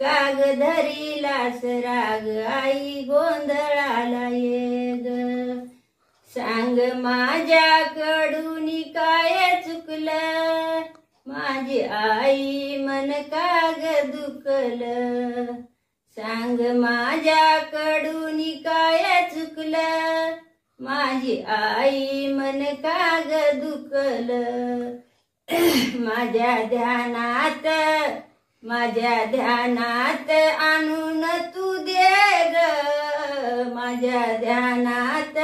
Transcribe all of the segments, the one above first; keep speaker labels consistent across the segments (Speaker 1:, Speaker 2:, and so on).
Speaker 1: काग धरीलास राग आई गोंधळाला ये ग. सांग माझ्याकडून काय चुकलं, माझी आई मन काग दुखलं. सांग माझ्याकडून काय चुकलं, माझी आई मन काग दुखलं. माझ्या ध्यानात आणून तू दे ग. माझ्या ध्यानात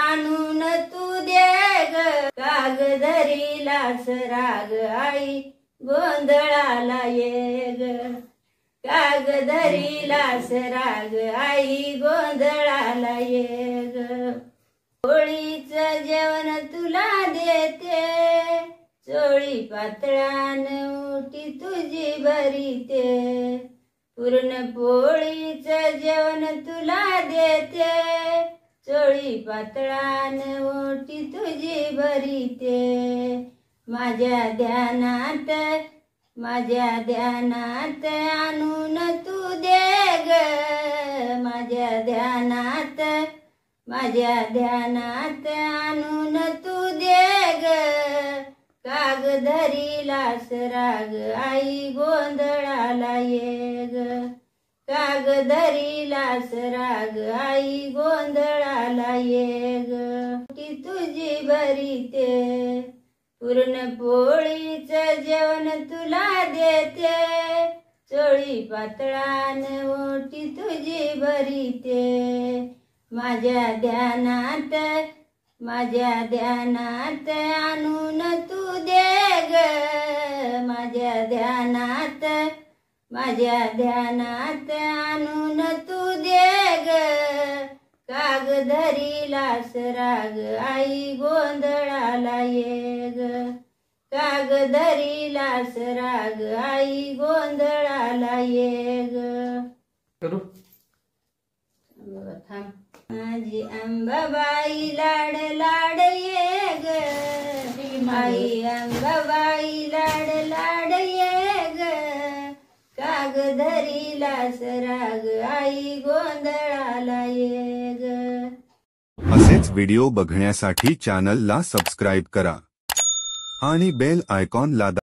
Speaker 1: आणून तू दे ग. काग धरीलास राग आई गोंधळाला ये ग. काग धरीलास राग आई गोंधळाला ये ग. पोळीचं जेवण तुला देते, चोळी पातळान ओटी तुझी भरीते. पूर्ण पोळीचं जेवण तुला देते, चोळी पातळान ओटी तुझी भरीते. माझ्या ध्यानात आणून तू दे ग. माझ्या ध्यानात आणून तू दे ग. काग धरीलास राग आई गोंधळाला ये ग. काग धरीलास राग आई गोंधळाला ये ग. ओटी तुझी भरीते, पूर्ण पोळीचं जेवण तुला देते, चोळी पातळान ओटी तुझी भरीते. माझ्या ध्यानात आणून तू दे ग. माझ्या ध्यानात आणून तू दे ग. काग धरीलास राग आई गोंधळाला ये ग. काग धरीलास राग आई गोंधळाला ये ग. थांब. माझी अंबाबाई लाड लाड ये ग. आई अंबाबाई लाड लाड ये ग. काग धरीलास राग आई गोंधळाला ये ग.
Speaker 2: असेच व्हिडिओ बघण्यासाठी चॅनलला सबस्क्राईब करा आणि बेल आयकॉन ला